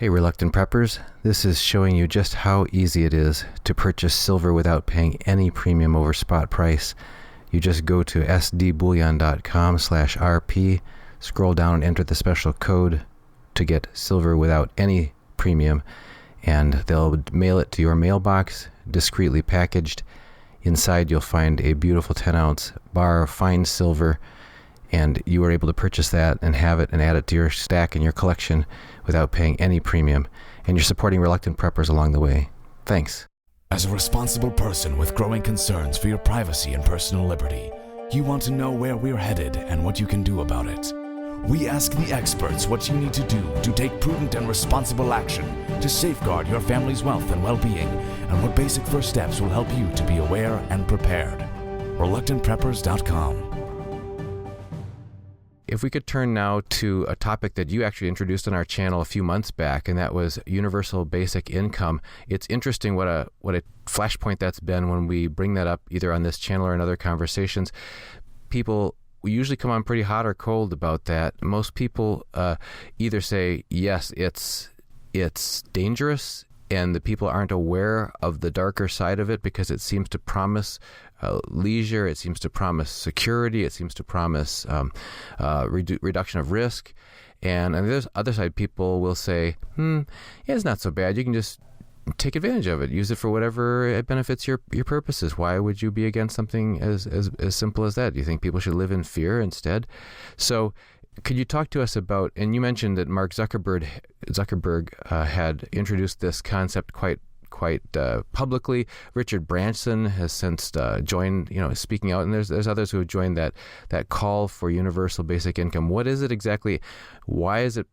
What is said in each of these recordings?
Hey Reluctant Preppers, this is showing you just how easy it is to purchase silver without paying any premium over spot price. You just go to sdbullion.com/rp, scroll down and enter the special code to get silver without any premium, and they'll mail it to your mailbox, discreetly packaged. Inside you'll find a beautiful 10-ounce bar of fine silver, and you are able to purchase that and have it and add it to your stack and your collection without paying any premium. And you're supporting Reluctant Preppers along the way. Thanks. As a responsible person with growing concerns for your privacy and personal liberty, you want to know where we're headed and what you can do about it. We ask the experts what you need to do to take prudent and responsible action to safeguard your family's wealth and well-being, and what basic first steps will help you to be aware and prepared. ReluctantPreppers.com. If we could turn now to a topic that you actually introduced on our channel a few months back, and that was universal basic income. It's interesting what a flashpoint that's been when we bring that up either on this channel or in other conversations. People usually come on pretty hot or cold about that. Most people either say, yes, it's dangerous, and the people aren't aware of the darker side of it because it seems to promise leisure, it seems to promise security, it seems to promise reduction of risk. And on the other side, people will say, yeah, it's not so bad. You can just take advantage of it. Use it for whatever it benefits your purposes. Why would you be against something as simple as that? Do you think people should live in fear instead? So could you talk to us about, and you mentioned that Mark Zuckerberg had introduced this concept quite publicly. Richard Branson has since joined, speaking out, and there's others who have joined that call for universal basic income. What is it exactly? Why is it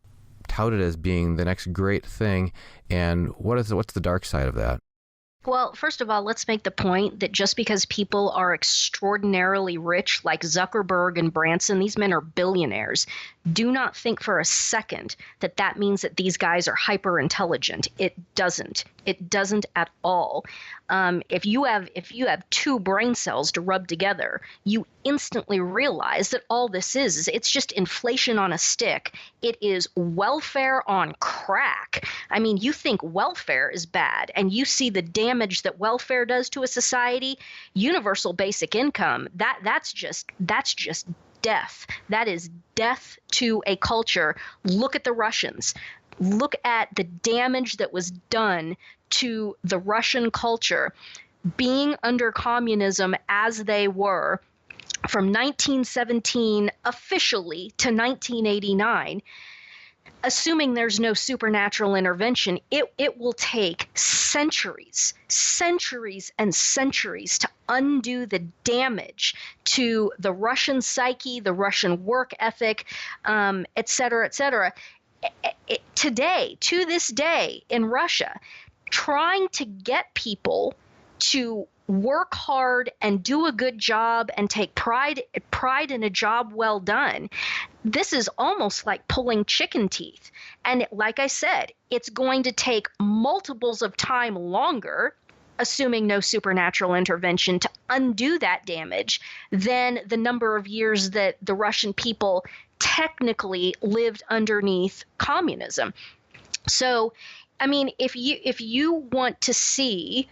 touted as being the next great thing, and what's the dark side of that? Well, first of all, let's make the point that just because people are extraordinarily rich, like Zuckerberg and Branson, these men are billionaires. Do not think for a second that that means that these guys are hyper intelligent. It doesn't. It doesn't at all. If you have two brain cells to rub together, you instantly realize that all this is it's just inflation on a stick. It is welfare on crack. I mean, you think welfare is bad, and you see the damage that welfare does to a society. Universal basic income, that's just death. That is death to a culture. Look at the Russians. Look at the damage that was done to the Russian culture being under communism as they were from 1917 officially to 1989. Assuming there's no supernatural intervention, it will take centuries and centuries to undo the damage to the Russian psyche, the Russian work ethic, et cetera, et cetera. Today, to this day in Russia, trying to get people to work hard and do a good job and take pride in a job well done. This is almost like pulling chicken teeth. And like I said, it's going to take multiples of time longer, assuming no supernatural intervention, to undo that damage than the number of years that the Russian people technically lived underneath communism. So, I mean, if you want to see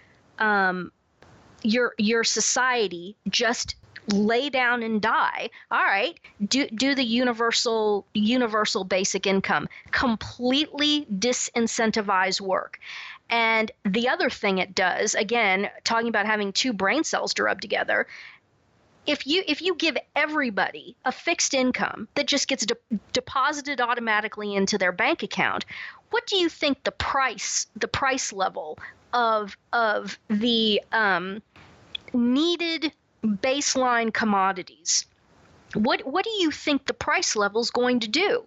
your society just lay down and die, all right, do the universal basic income. Completely disincentivize work. And the other thing it does, again, talking about having two brain cells to rub together, if you give everybody a fixed income that just gets deposited automatically into their bank account, what do you think the price level of the needed baseline commodities? What do you think the price level is going to do?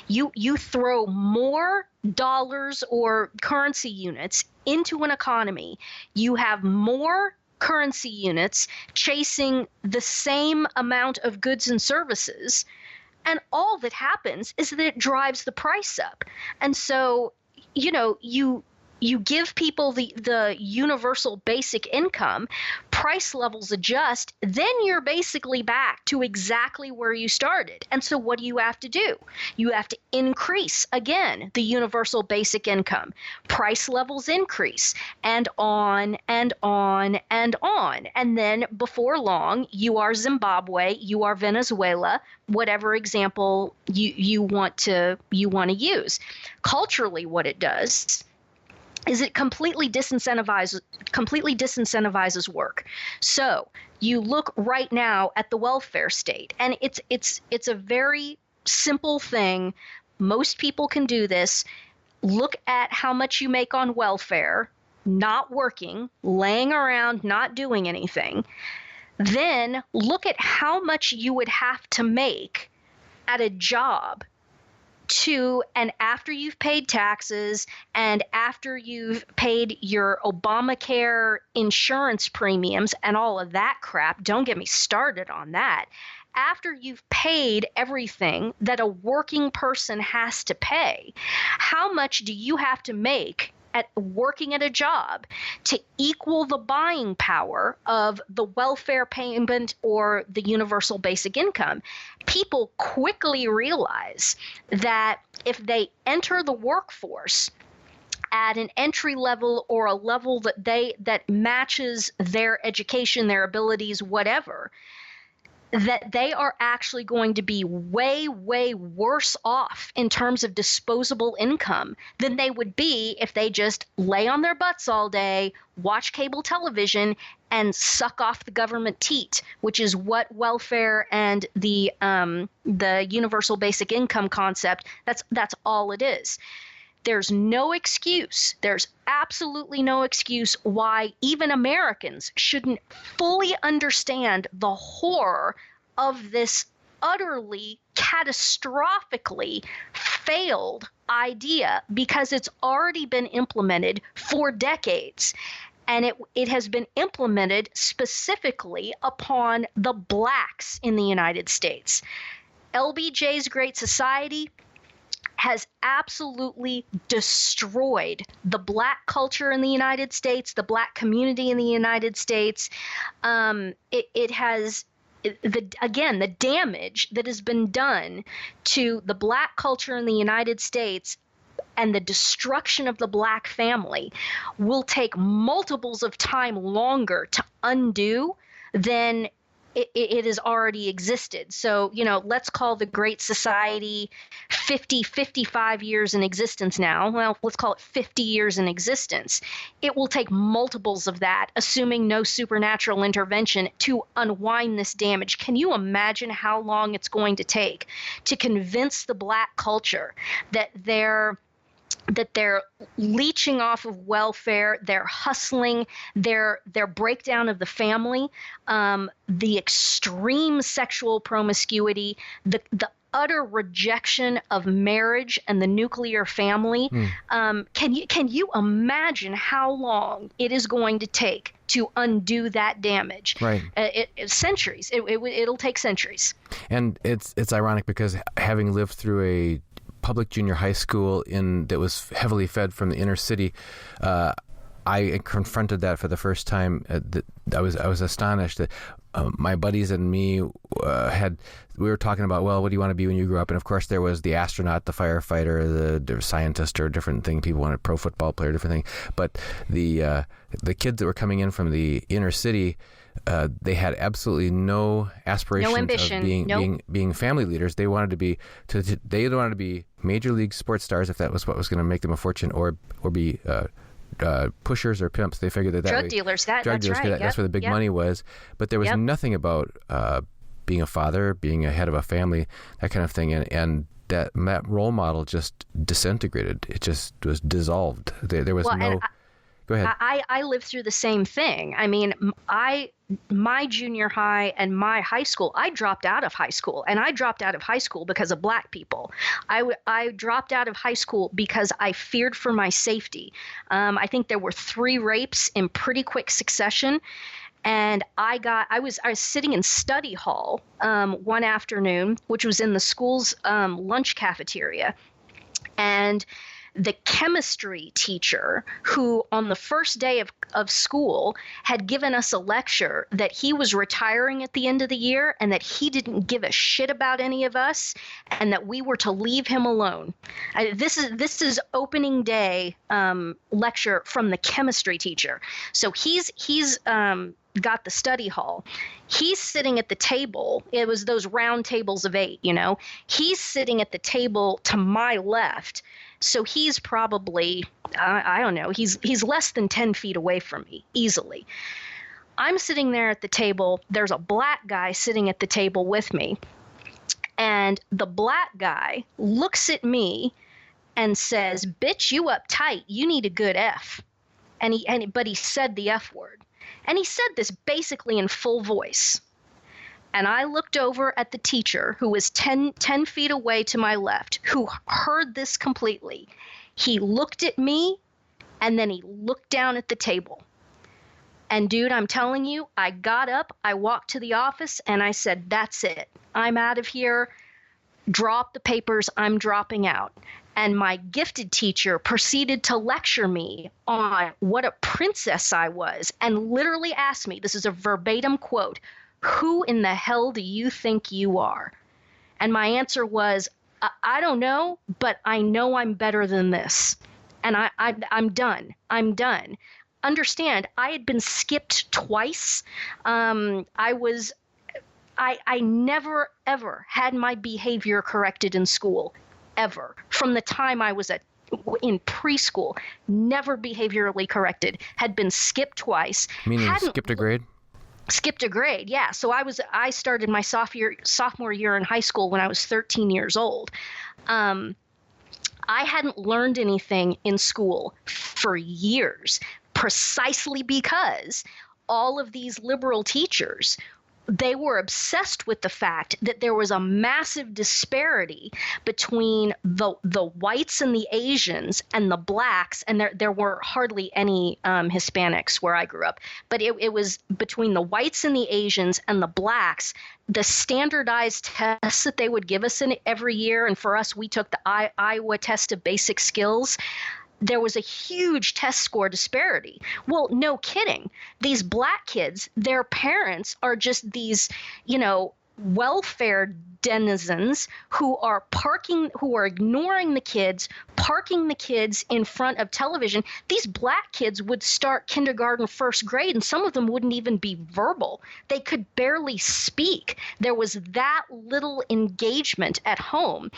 You throw more dollars or currency units into an economy, you have more currency units chasing the same amount of goods and services, and all that happens is that it drives the price up. And so, you you give people the universal basic income, price levels adjust, then you're basically back to exactly where you started. And so what do you have to do? You have to increase, again, the universal basic income. Price levels increase, and on and on and on. And then before long, you are Zimbabwe, you are Venezuela, whatever example you want to use. Culturally, what it does is it completely disincentivizes work. So you look right now at the welfare state, and it's a very simple thing. Most people can do this. Look at how much you make on welfare, not working, laying around, not doing anything. Then look at how much you would have to make at a job and after you've paid taxes and after you've paid your Obamacare insurance premiums and all of that crap, don't get me started on that. After you've paid everything that a working person has to pay, how much do you have to make at working at a job to equal the buying power of the welfare payment or the universal basic income? People quickly realize that if they enter the workforce at an entry level or a level that matches their education, their abilities, whatever, that they are actually going to be way, way worse off in terms of disposable income than they would be if they just lay on their butts all day, watch cable television, and suck off the government teat, which is what welfare and the universal basic income concept, that's all it is. There's no excuse. There's absolutely no excuse why even Americans shouldn't fully understand the horror of this utterly, catastrophically failed idea, because it's already been implemented for decades. And it has been implemented specifically upon the blacks in the United States. LBJ's Great Society has absolutely destroyed the black culture in the United States, the black community in the United States. It has, the damage that has been done to the black culture in the United States and the destruction of the black family will take multiples of time longer to undo than it has already existed. So, let's call the Great Society 55 years in existence now. Well, let's call it 50 years in existence. It will take multiples of that, assuming no supernatural intervention, to unwind this damage. Can you imagine how long it's going to take to convince the black culture that they're leeching off of welfare, they're hustling, their breakdown of the family, the extreme sexual promiscuity, the utter rejection of marriage and the nuclear family? Can you imagine how long it is going to take to undo that damage? Right. Centuries. It'll take centuries. And it's ironic because having lived through a public junior high school that was heavily fed from the inner city, I confronted that for the first time. I was astonished that my buddies and me we were talking about, well, what do you want to be when you grow up? And of course there was the astronaut, the firefighter, the scientist, or a different thing. People wanted pro football player, different thing. But the kids that were coming in from the inner city, they had absolutely no aspiration, no ambition, of being family leaders. They wanted to be major league sports stars, if that was what was going to make them a fortune, or be pushers or pimps. They figured that drug dealers. That's right. That's where the big money was. But there was nothing about being a father, being a head of a family, that kind of thing, and that role model just disintegrated. It just was dissolved. There was no. Go ahead. I lived through the same thing. I mean, my junior high and my high school, I dropped out of high school, and I dropped out of high school because of black people. I dropped out of high school because I feared for my safety. I think there were 3 rapes in pretty quick succession. And I was sitting in study hall one afternoon, which was in the school's lunch cafeteria. And the chemistry teacher who on the first day of school had given us a lecture that he was retiring at the end of the year and that he didn't give a shit about any of us and that we were to leave him alone. This is opening day lecture from the chemistry teacher. So he's got the study hall. He's sitting at the table. It was those round tables of 8, He's sitting at the table to my left. So he's probably, I don't know, he's less than 10 feet away from me, easily. I'm sitting there at the table. There's a black guy sitting at the table with me. And the black guy looks at me and says, "Bitch, you uptight. You need a good F." But he said the F word. And he said this basically in full voice. And I looked over at the teacher who was 10 feet away to my left, who heard this completely. He looked at me and then he looked down at the table. And dude, I'm telling you, I got up, I walked to the office and I said, "That's it. I'm out of here. Drop the papers. I'm dropping out." And my gifted teacher proceeded to lecture me on what a princess I was and literally asked me, this is a verbatim quote, "Who in the hell do you think you are?" And my answer was, I don't know, but I know I'm better than this. And I'm done. I'm done. Understand, I had been skipped twice. I never, ever had my behavior corrected in school. Ever. From the time I was in preschool, never behaviorally corrected, had been skipped twice. Meaning skipped a grade? Skipped a grade, yeah. So I started my sophomore year in high school when I was 13 years old. I hadn't learned anything in school for years, precisely because all of these liberal teachers, they were obsessed with the fact that there was a massive disparity between the whites and the Asians and the blacks, and there were hardly any Hispanics where I grew up, but it was between the whites and the Asians and the blacks. The standardized tests that they would give us in every year, and for us, we took the Iowa test of basic skills. There was a huge test score disparity. Well, no kidding. These black kids, their parents are just these, welfare denizens who are ignoring the kids, parking the kids in front of television. These black kids would start kindergarten, first grade, and some of them wouldn't even be verbal. They could barely speak. There was that little engagement at home.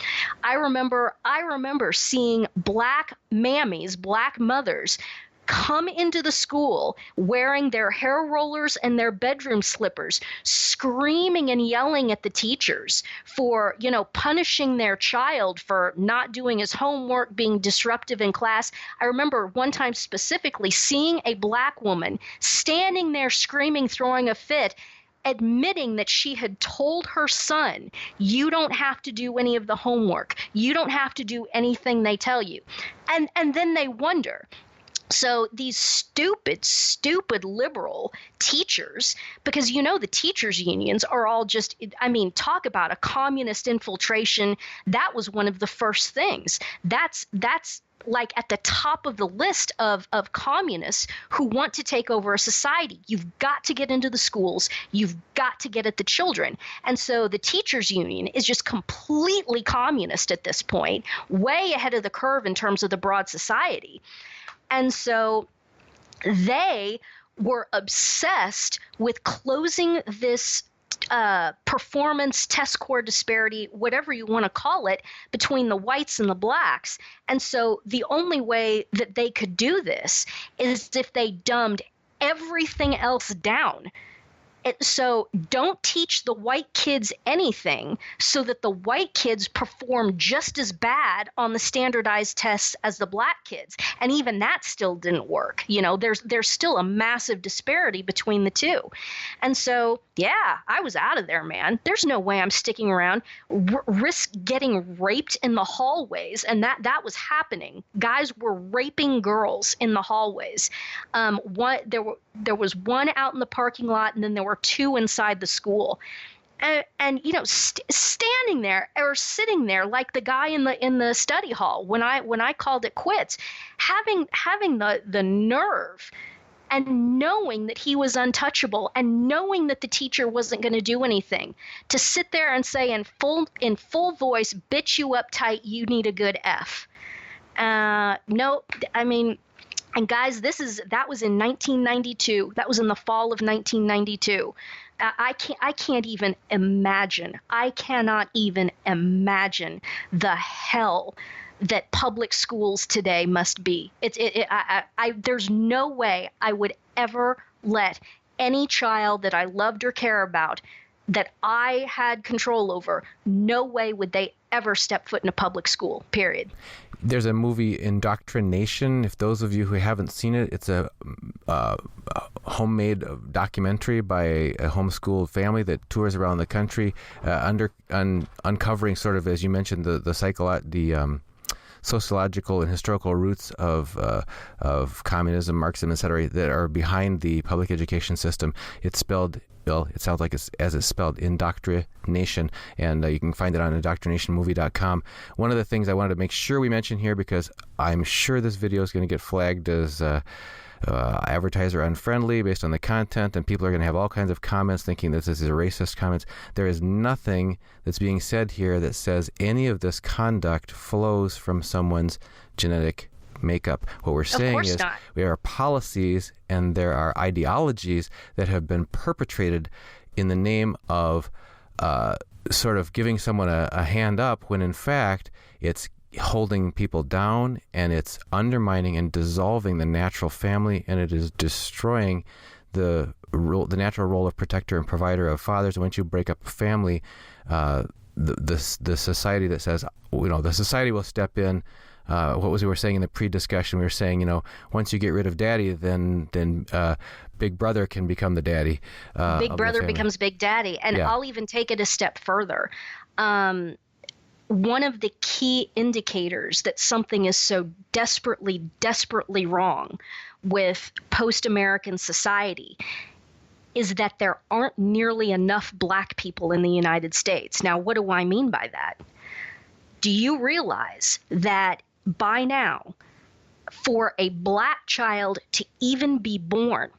I remember seeing black mammies, black mothers, come into the school wearing their hair rollers and their bedroom slippers, screaming and yelling at the teachers for, punishing their child for not doing his homework, being disruptive in class. I remember one time specifically seeing a black woman standing there screaming, throwing a fit, admitting that she had told her son, "You don't have to do any of the homework. You don't have to do anything they tell you." And then they wonder. So these stupid liberal teachers, because the teachers unions are all just, talk about a communist infiltration. That was one of the first things. That's like at the top of the list of communists who want to take over a society. You've got to get into the schools. You've got to get at the children. And so the teachers union is just completely communist at this point, way ahead of the curve in terms of the broad society. And so they were obsessed with closing this performance test score disparity, whatever you want to call it, between the whites and the blacks. And so the only way that they could do this is if they dumbed everything else down. So don't teach the white kids anything so that the white kids perform just as bad on the standardized tests as the black kids. And even that still didn't work. There's still a massive disparity between the two. And so, yeah, I was out of there, man. There's no way I'm sticking around, risk getting raped in the hallways. And that was happening. Guys were raping girls in the hallways. There was one out in the parking lot, and then there were two inside the school. and standing there or sitting there like the guy in the study hall when I called it quits, having the nerve and knowing that he was untouchable and knowing that the teacher wasn't going to do anything, to sit there and say in full voice, "Bitch, you uptight, you need a good F." No, I mean, and guys, that was in 1992. That was in the fall of 1992. I can't even imagine. I cannot even imagine the hell that public schools today must be. There's no way I would ever let any child that I loved or care about, that I had control over, no way would they ever step foot in a public school, period. There's a movie, Indoctrination. If those of you who haven't seen it, it's a homemade documentary by a homeschooled family that tours around the country, uncovering sort of, as you mentioned, the sociological and historical roots of communism, Marxism, etc., that are behind the public education system. It's spelled, well, it sounds like it's spelled, Indoctrination, and you can find it on indoctrinationmovie.com. One of the things I wanted to make sure we mention here, because I'm sure this video is going to get flagged as advertiser unfriendly based on the content, and people are going to have all kinds of comments thinking that this is a racist comments. There is nothing that's being said here that says any of this conduct flows from someone's genetic makeup. What we're saying is there are policies and there are ideologies that have been perpetrated in the name of sort of giving someone a hand up, when in fact it's holding people down, and it's undermining and dissolving the natural family, and it is destroying the natural role of protector and provider of fathers. And once you break up a family, the society that says, the society will step in. What was we were saying in the pre-discussion? We were saying, once you get rid of daddy, then Big Brother can become the daddy. Big Brother becomes Big Daddy, and yeah. I'll even take it a step further. One of the key indicators that something is so desperately, desperately wrong with post-American society is that there aren't nearly enough Black people in the United States. Now, what do I mean by that? Do you realize that by now, for a Black child to even be born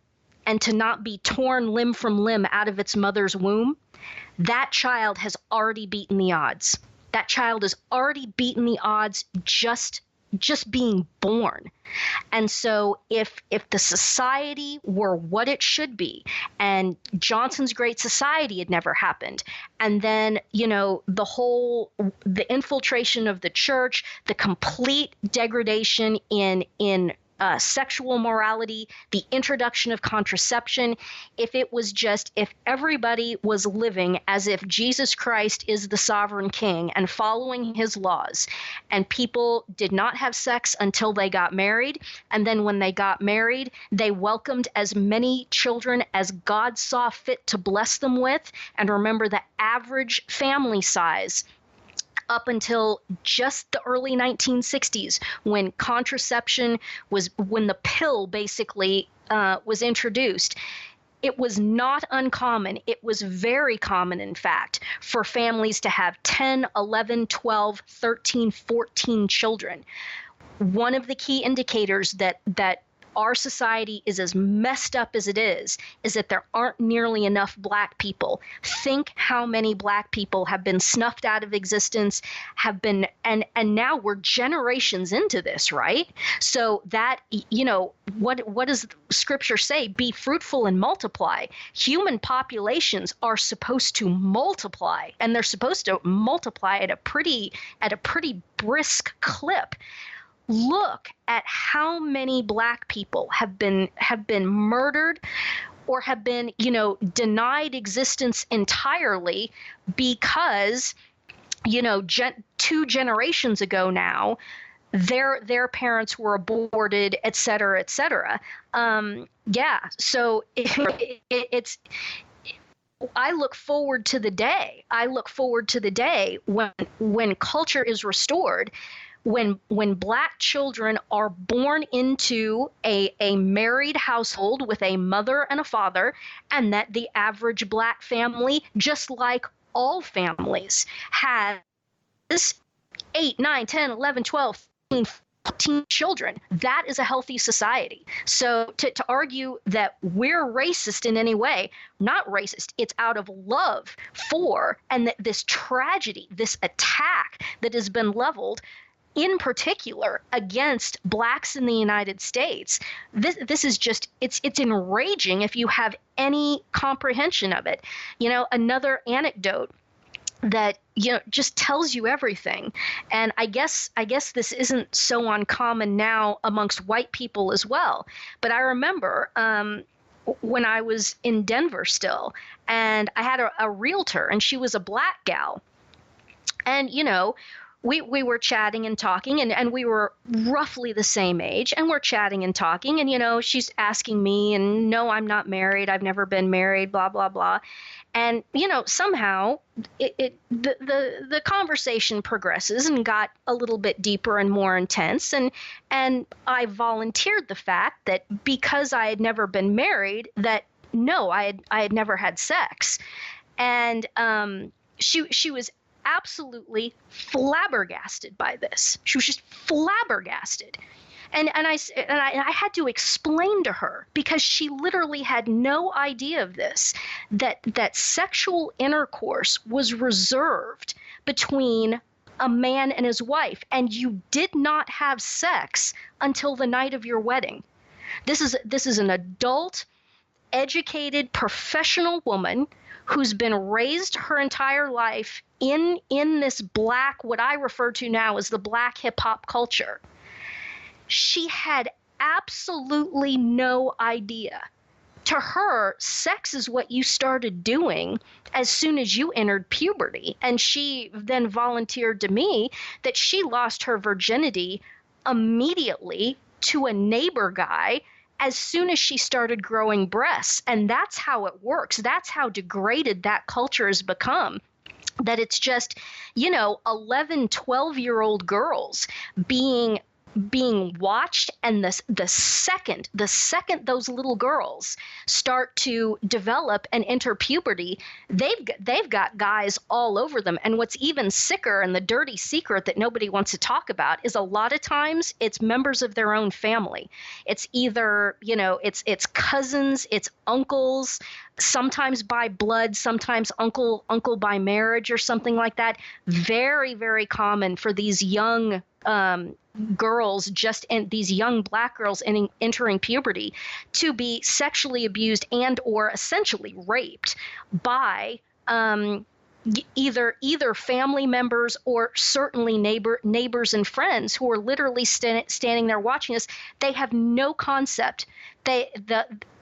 and to not be torn limb from limb out of its mother's womb, that child has already beaten the odds. That child has already beaten the odds just being born. And so if the society were what it should be, and Johnson's Great Society had never happened, and then, the infiltration of the church, the complete degradation in sexual morality, the introduction of contraception, if everybody was living as if Jesus Christ is the sovereign king and following his laws, and people did not have sex until they got married, and then when they got married, they welcomed as many children as God saw fit to bless them with. And remember, the average family size up until just the early 1960s, when when the pill basically was introduced, it was not uncommon. It was very common, in fact, for families to have 10, 11, 12, 13, 14 children. One of the key indicators that our society is as messed up as it is that there aren't nearly enough Black people. Think how many Black people have been snuffed out of existence, and now we're generations into this, right? So that, what does Scripture say? Be fruitful and multiply. Human populations are supposed to multiply, and they're supposed to multiply at a pretty brisk clip. Look at how many Black people have been murdered or have been, denied existence entirely because, 2 generations ago now, their parents were aborted, et cetera, et cetera. So it's. I look forward to the day when culture is restored, when black children are born into a married household with a mother and a father, and that the average black family, just like all families, has 8, 9, 10, 11, 12, 13, 14 children, that is a healthy society. So to argue that we're racist in any way, not racist, it's out of love for, and that this tragedy, this attack that has been leveled in particular against blacks in the United States, this is just, it's enraging if you have any comprehension of it. Another anecdote that just tells you everything. And I guess this isn't so uncommon now amongst white people as well. But I remember when I was in Denver still, and I had a realtor, and she was a black gal. And we were chatting and talking, and we were roughly the same age, and we're chatting and talking, and she's asking me, and no, I'm not married, I've never been married, blah blah blah. And somehow the conversation progresses and got a little bit deeper and more intense, and I volunteered the fact that because I had never been married, that no, I had never had sex. And she was absolutely flabbergasted by this. She was just flabbergasted. And I had to explain to her, because she literally had no idea of this, that sexual intercourse was reserved between a man and his wife, and you did not have sex until the night of your wedding. This is an adult, educated, professional woman who's been raised her entire life in this black, what I refer to now as the black hip hop culture. She had absolutely no idea. To her, sex is what you started doing as soon as you entered puberty. And she then volunteered to me that she lost her virginity immediately to a neighbor guy as soon as she started growing breasts. And that's how it works. That's how degraded that culture has become. That it's just, 11, 12-year-old girls being watched, and the second those little girls start to develop and enter puberty, they've got guys all over them. And what's even sicker, and the dirty secret that nobody wants to talk about, is a lot of times it's members of their own family. It's either it's cousins, it's uncles, sometimes by blood, sometimes uncle by marriage or something like that. Very, very common for these young girls, these young black girls entering puberty, to be sexually abused and or essentially raped by either family members or certainly neighbors and friends who are literally standing there watching us. They have no concept.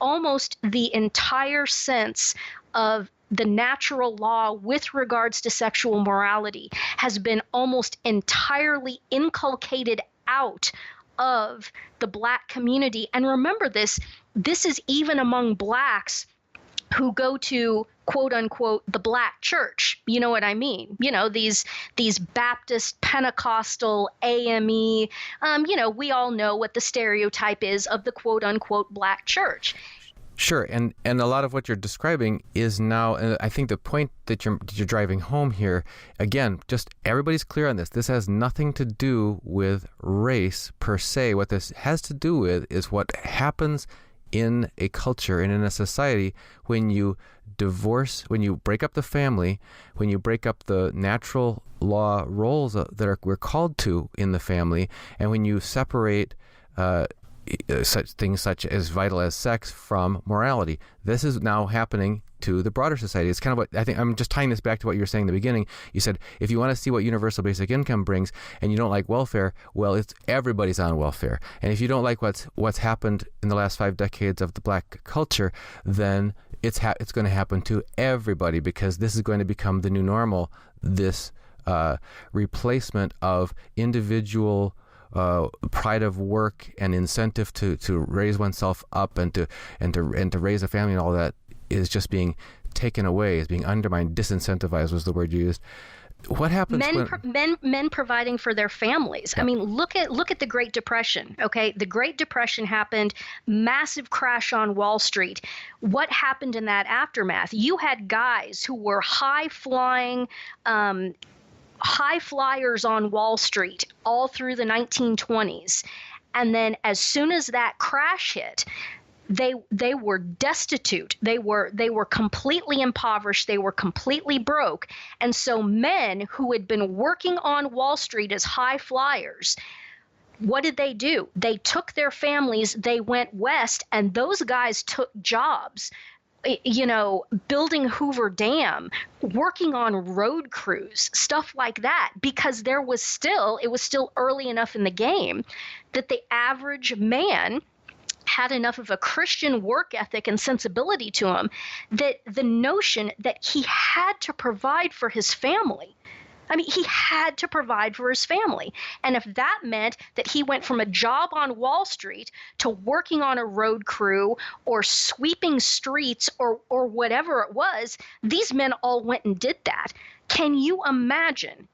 Almost the entire sense of the natural law with regards to sexual morality has been almost entirely inculcated out of the black community. And remember this is even among blacks who go to, quote unquote, the black church. You know what I mean? These Baptist, Pentecostal, AME, we all know what the stereotype is of the quote unquote black church. Sure, and a lot of what you're describing is now, I think the point that you're driving home here, again, just everybody's clear on this. This has nothing to do with race per se. What this has to do with is what happens in a culture and in a society when you divorce, when you break up the family, when you break up the natural law roles that we're called to in the family, and when you separate such things such as vital as sex from morality. This is now happening to the broader society. It's kind of what I think, I'm just tying this back to what you were saying in the beginning. You said, if you want to see what universal basic income brings and you don't like welfare, well, it's everybody's on welfare. And if you don't like what's happened in the last 5 decades of the black culture, then it's going to happen to everybody, because this is going to become the new normal, this replacement of individual pride of work and incentive to raise oneself up and to raise a family, and all that is just being taken away, is being undermined. Disincentivized was the word you used. What happens men providing for their families? Yep. I mean, look at the Great Depression. Okay, the Great Depression happened, massive crash on Wall Street. What happened in that aftermath? You had guys who were high flyers on Wall Street all through the 1920s, and then as soon as that crash hit, they were destitute. They were completely impoverished. They were completely broke. And so men who had been working on Wall Street as high flyers, what did they do? They took their families, they went west, and those guys took jobs, building Hoover Dam, working on road crews, stuff like that, because it was still early enough in the game that the average man had enough of a Christian work ethic and sensibility to him that the notion that he had to provide for his family. I mean, he had to provide for his family. And if that meant that he went from a job on Wall Street to working on a road crew or sweeping streets or whatever it was, these men all went and did that. Can you imagine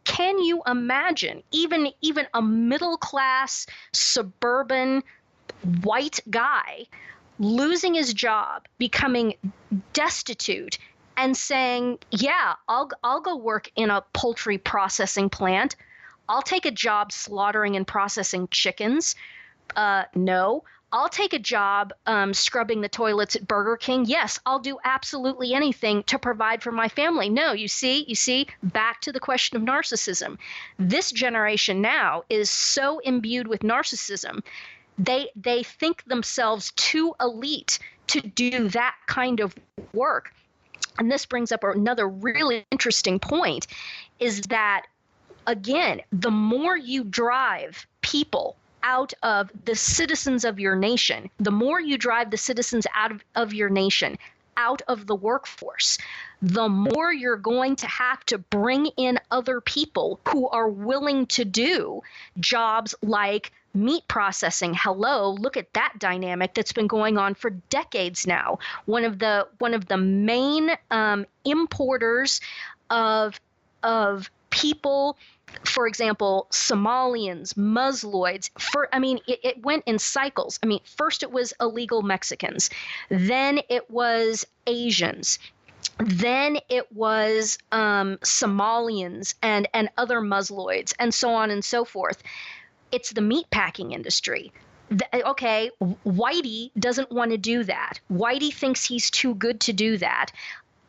even a middle class suburban white guy losing his job, becoming destitute, and saying, yeah, I'll go work in a poultry processing plant. I'll take a job slaughtering and processing chickens. No. I'll take a job scrubbing the toilets at Burger King. Yes, I'll do absolutely anything to provide for my family. No, you see, back to the question of narcissism. This generation now is so imbued with narcissism. They think themselves too elite to do that kind of work. And this brings up another really interesting point, is that, again, the more you drive people out of the citizens of your nation, the more you drive the citizens out of your nation, out of the workforce, the more you're going to have to bring in other people who are willing to do jobs like meat processing. Hello, look at that dynamic that's been going on for decades now. One of the main importers of people, for example, Somalians, Muslims. It went in cycles. I mean, first it was illegal Mexicans, then it was Asians. Then it was Somalians and other Muslims, and so on and so forth. It's the meatpacking industry. Okay, Whitey doesn't want to do that. Whitey thinks he's too good to do that.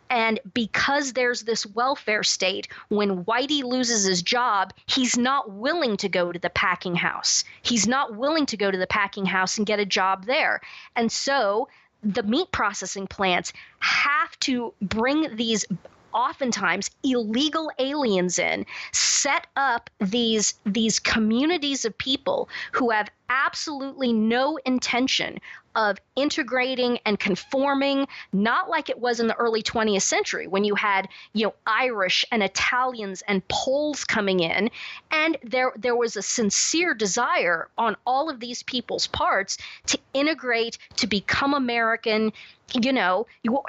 And because there's this welfare state, when Whitey loses his job, he's not willing to go to the packing house. He's not willing to go to the packing house and get a job there. And so the meat processing plants have to bring these oftentimes illegal aliens in, set up these communities of people who have absolutely no intention of integrating and conforming, not like it was in the early 20th century when you had, Irish and Italians and Poles coming in, and there was a sincere desire on all of these people's parts to integrate, to become American.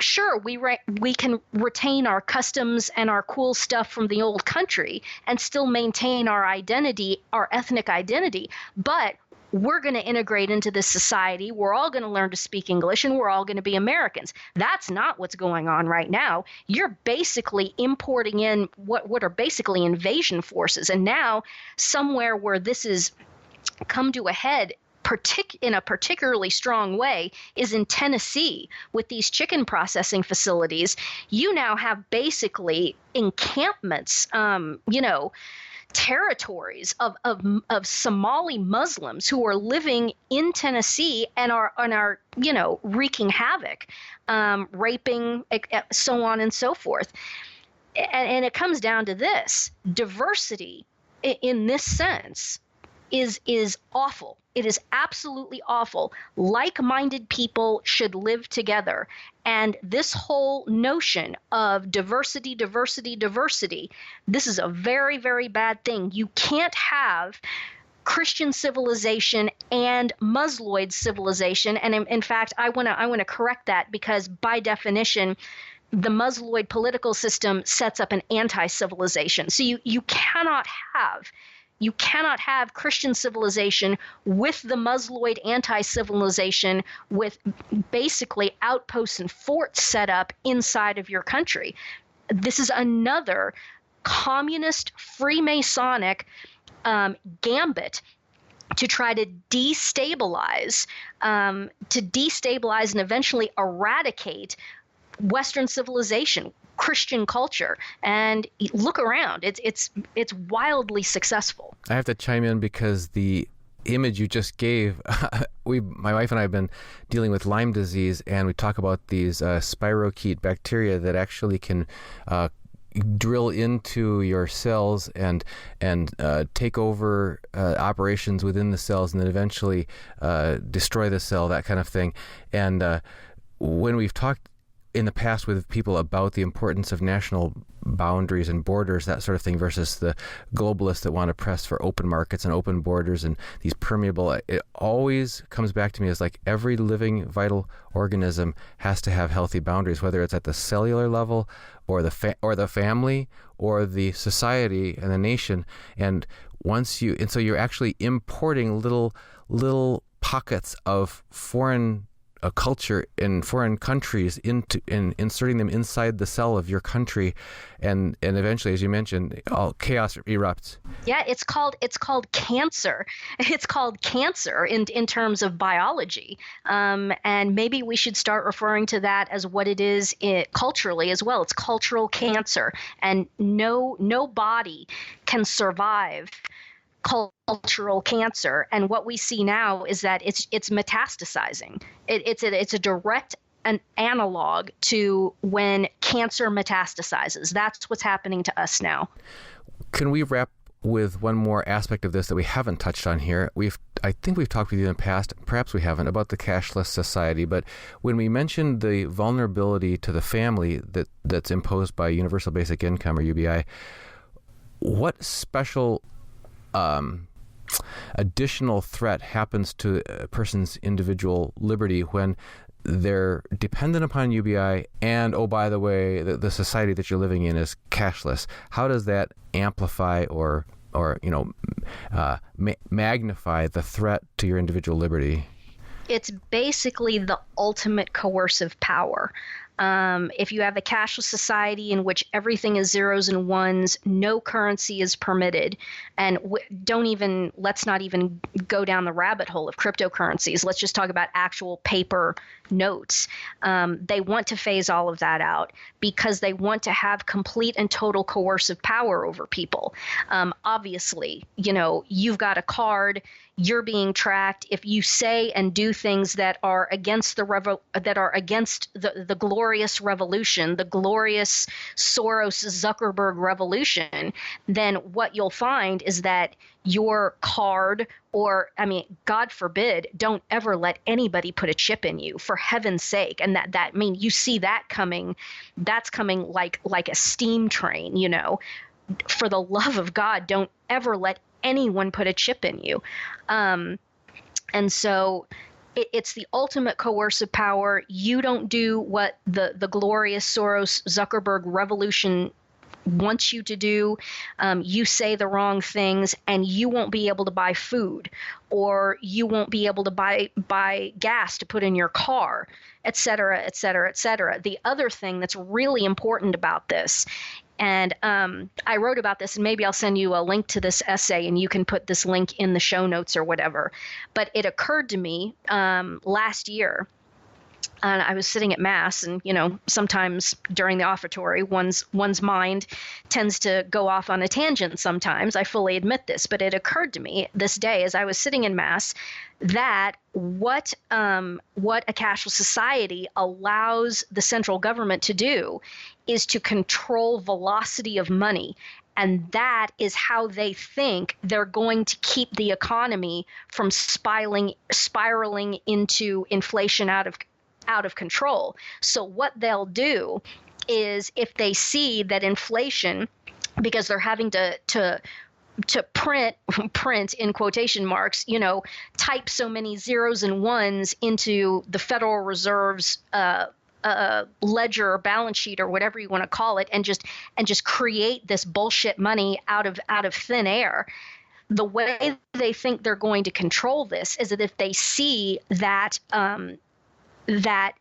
Sure, we can retain our customs and our cool stuff from the old country and still maintain our identity, our ethnic identity, but we're going to integrate into this society. We're all going to learn to speak English, and we're all going to be Americans. That's not what's going on right now. You're basically importing in what are basically invasion forces. And now somewhere where this has come to a head in a particularly strong way is in Tennessee with these chicken processing facilities. You now have basically encampments, territories of Somali Muslims who are living in Tennessee and are wreaking havoc, raping, so on and so forth. And it comes down to this: diversity in this sense is awful. It is absolutely awful. Like-minded people should live together. And this whole notion of diversity, this is a very, very bad thing. You can't have Christian civilization and Muslim civilization. And in fact, I want to correct that, because by definition, the Musloid political system sets up an anti-civilization. So you cannot have Christian civilization with the Musloid anti-civilization, with basically outposts and forts set up inside of your country. This is another communist Freemasonic gambit to try to destabilize and eventually eradicate Western civilization, Christian culture. And look around; it's wildly successful. I have to chime in because the image you just gave, my wife and I have been dealing with Lyme disease, and we talk about these spirochete bacteria that actually can drill into your cells and take over operations within the cells, and then eventually destroy the cell, that kind of thing. And when we've talked in the past with people about the importance of national boundaries and borders, that sort of thing, versus the globalists that want to press for open markets and open borders and these permeable, it always comes back to me as like every living vital organism has to have healthy boundaries, whether it's at the cellular level or the family or the society and the nation. And so you're actually importing little pockets of foreign culture in foreign countries inserting them inside the cell of your country, and eventually, as you mentioned, all chaos erupts. Yeah, it's called cancer. It's called cancer in terms of biology, and maybe we should start referring to that as what it is culturally as well. It's cultural cancer, and no body can survive cultural cancer. And what we see now is that it's metastasizing. It's a direct analog to when cancer metastasizes. That's what's happening to us now. Can we wrap with one more aspect of this that we haven't touched on here? I think we've talked with you in the past, perhaps we haven't, about the cashless society. But when we mentioned the vulnerability to the family that's imposed by universal basic income, or UBI, what special additional threat happens to a person's individual liberty when they're dependent upon UBI and, oh, by the way, the society that you're living in is cashless? How does that amplify or magnify the threat to your individual liberty? It's basically the ultimate coercive power. If you have a cashless society in which everything is zeros and ones, no currency is permitted, and let's not even go down the rabbit hole of cryptocurrencies. Let's just talk about actual paper notes. They want to phase all of that out because they want to have complete and total coercive power over people. Obviously, you've got a card. You're being tracked. If you say and do things that are against the glorious revolution, the glorious Soros-Zuckerberg revolution, then what you'll find is that your card, God forbid, don't ever let anybody put a chip in you, for heaven's sake. And you see that coming. That's coming like a steam train. For the love of God, don't ever let anyone put a chip in you. And so it's the ultimate coercive power. You don't do what the glorious Soros-Zuckerberg revolution wants you to do. You say the wrong things, and you won't be able to buy food, or you won't be able to buy gas to put in your car, et cetera, et cetera, et cetera. The other thing that's really important about this, and I wrote about this, and maybe I'll send you a link to this essay, and you can put this link in the show notes or whatever. But it occurred to me last year, and I was sitting at Mass, and sometimes during the offertory, one's mind tends to go off on a tangent sometimes. I fully admit this, but it occurred to me this day as I was sitting in Mass that what a cashless society allows the central government to do is to control velocity of money. And that is how they think they're going to keep the economy from spiraling into inflation out of control. So what they'll do is, if they see that inflation, because they're having to print in quotation marks, type so many zeros and ones into the Federal Reserve's ledger or balance sheet or whatever you want to call it, and just create this bullshit money out of thin air. The way they think they're going to control this is that if they see that that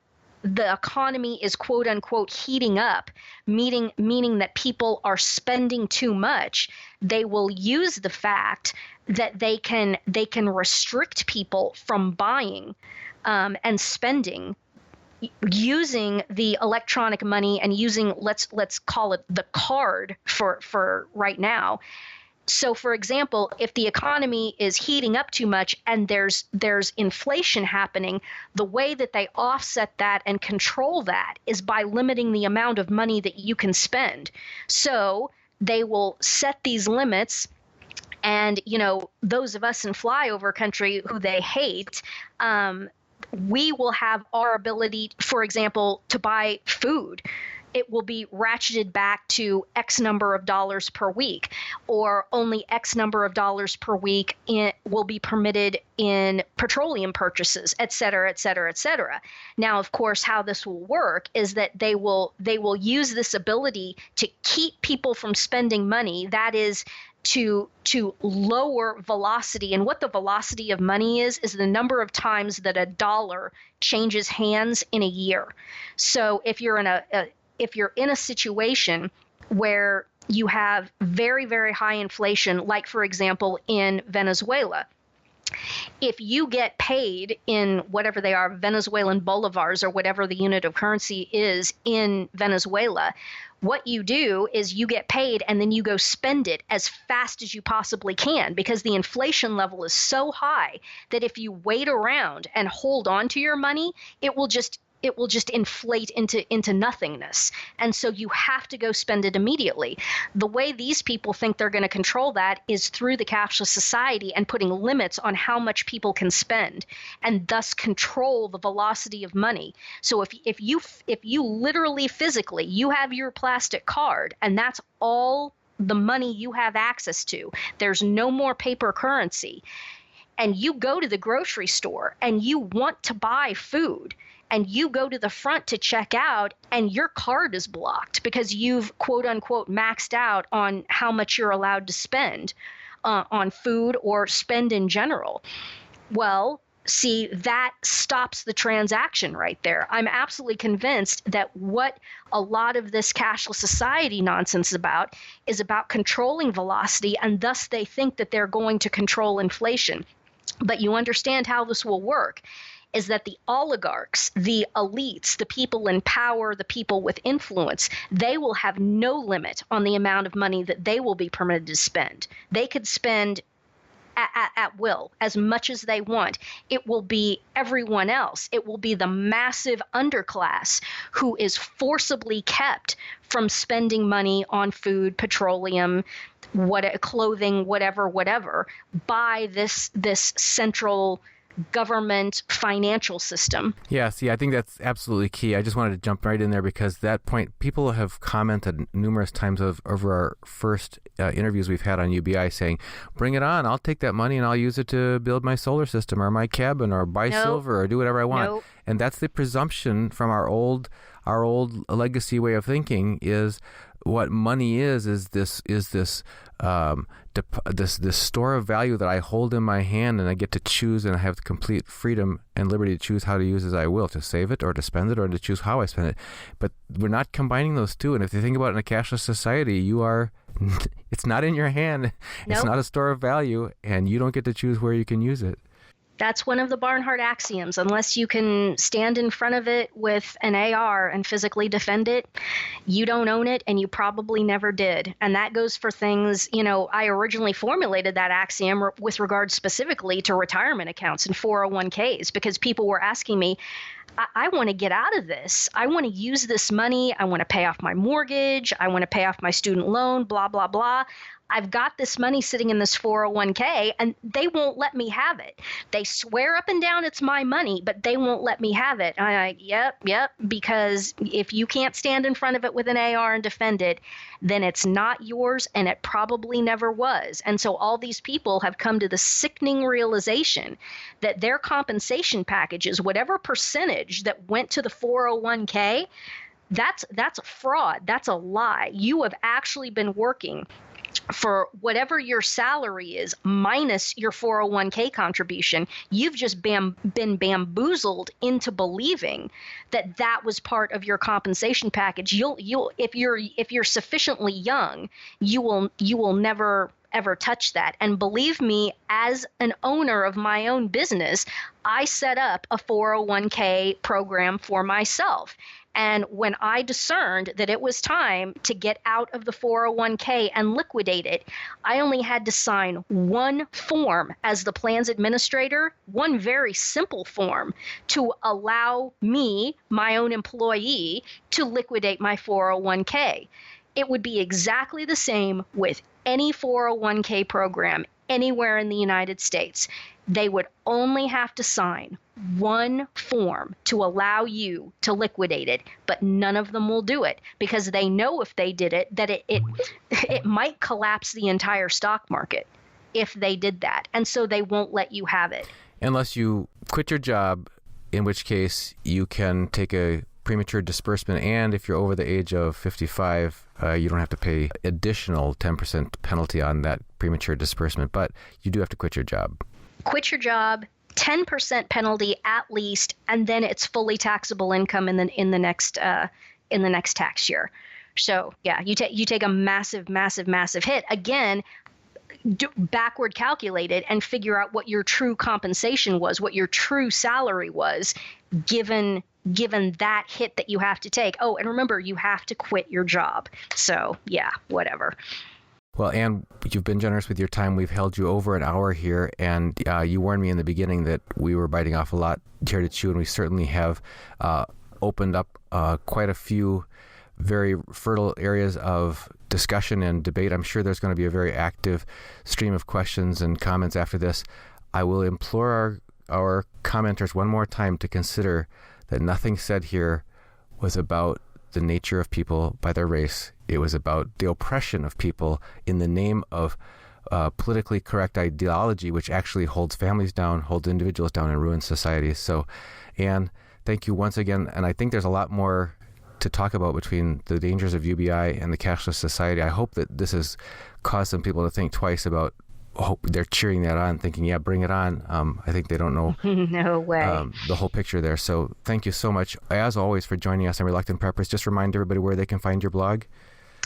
the economy is quote unquote heating up, meaning that people are spending too much, they will use the fact that they can restrict people from buying and spending using the electronic money and using let's call it the card for right now. So, for example, if the economy is heating up too much and there's inflation happening, the way that they offset that and control that is by limiting the amount of money that you can spend. So they will set these limits. And, those of us in flyover country who they hate, we will have our ability, for example, to buy food. It will be ratcheted back to X number of dollars per week, or only X number of dollars per week will be permitted in petroleum purchases, et cetera, et cetera, et cetera. Now, of course, how this will work is that they will use this ability to keep people from spending money. That is to lower velocity. And what the velocity of money is the number of times that a dollar changes hands in a year. So if you're in a situation where you have very, very high inflation, like, for example, in Venezuela, if you get paid in whatever they are, Venezuelan bolivars or whatever the unit of currency is in Venezuela, what you do is you get paid and then you go spend it as fast as you possibly can, because the inflation level is so high that if you wait around and hold on to your money, it will just inflate into nothingness. And so you have to go spend it immediately. The way these people think they're going to control that is through the cashless society and putting limits on how much people can spend, and thus control the velocity of money. So if you literally physically, you have your plastic card and that's all the money you have access to, there's no more paper currency, and you go to the grocery store and you want to buy food, and you go to the front to check out and your card is blocked because you've quote unquote maxed out on how much you're allowed to spend on food or spend in general. Well, see, that stops the transaction right there. I'm absolutely convinced that what a lot of this cashless society nonsense is about controlling velocity, and thus they think that they're going to control inflation. But you understand how this will work is that the oligarchs, the elites, the people in power, the people with influence, they will have no limit on the amount of money that they will be permitted to spend. They could spend at will, as much as they want. It will be everyone else. It will be the massive underclass who is forcibly kept from spending money on food, petroleum, clothing, whatever, by this central government financial system. Yeah, see, I think that's absolutely key. I just wanted to jump right in there because that point, people have commented numerous times over our first interviews we've had on UBI saying, bring it on, I'll take that money and I'll use it to build my solar system or my cabin or buy silver or do whatever I want. Nope. And that's the presumption from our old legacy way of thinking is what money is this store of value that I hold in my hand, and I get to choose, and I have complete freedom and liberty to choose how to use as I will, to save it or to spend it or to choose how I spend it. But we're not combining those two. And if you think about it in a cashless society, it's not in your hand. It's Nope. not a store of value, and you don't get to choose where you can use it. That's one of the Barnhardt axioms. Unless you can stand in front of it with an AR and physically defend it, you don't own it, and you probably never did. And that goes for things, I originally formulated that axiom with regard specifically to retirement accounts and 401ks, because people were asking me, I want to get out of this. I want to use this money. I want to pay off my mortgage. I want to pay off my student loan, blah, blah, blah. I've got this money sitting in this 401k and they won't let me have it. They swear up and down it's my money, but they won't let me have it. I'm like, yep, because if you can't stand in front of it with an AR and defend it, then it's not yours and it probably never was. And so all these people have come to the sickening realization that their compensation packages, whatever percentage that went to the 401k, that's a fraud. That's a lie. You have actually been working for whatever your salary is minus your 401k contribution. You've just been bamboozled into believing that that was part of your compensation package. You'll if you're sufficiently young, you will never ever touch that. And believe me, as an owner of my own business, I set up a 401k program for myself. And when I discerned that it was time to get out of the 401k and liquidate it, I only had to sign one form as the plan's administrator, one very simple form to allow me, my own employee, to liquidate my 401k. It would be exactly the same with any 401k program anywhere in the United States. They would only have to sign one form to allow you to liquidate it, but none of them will do it because they know if they did it, that it might collapse the entire stock market if they did that. And so they won't let you have it. Unless you quit your job, in which case you can take a premature disbursement, and if you're over the age of 55, you don't have to pay additional 10% penalty on that premature disbursement, but you do have to quit your job. Quit your job, 10% penalty at least, and then it's fully taxable income in the next tax year. So yeah, you take a massive hit. Again, backward calculate it and figure out what your true compensation was, what your true salary was, given that hit that you have to take. Oh, and remember, you have to quit your job. So yeah, whatever. Well, Anne, you've been generous with your time. We've held you over an hour here, and you warned me in the beginning that we were biting off a lot here to chew, and we certainly have opened up quite a few very fertile areas of discussion and debate. I'm sure there's going to be a very active stream of questions and comments after this. I will implore our commenters one more time to consider that nothing said here was about the nature of people by their race. It was about the oppression of people in the name of politically correct ideology, which actually holds families down, holds individuals down, and ruins societies. So, Anne, thank you once again. And I think there's a lot more to talk about between the dangers of UBI and the cashless society. I hope that this has caused some people to think twice about, they're cheering that on, thinking, yeah, bring it on. I think they don't know no way. The whole picture there. So thank you so much, as always, for joining us on Reluctant Preppers. Just remind everybody where they can find your blog.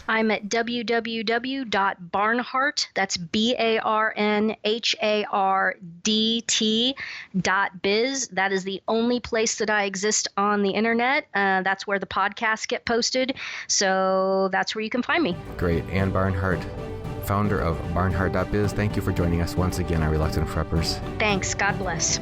I'm at www.barnhardt, that's BARNHARDT.biz. That is the only place that I exist on the internet. That's where the podcasts get posted. So that's where you can find me. Great. Anne Barnhardt, founder of Barnhardt.biz. Thank you for joining us once again on Reluctant Preppers. Thanks. God bless.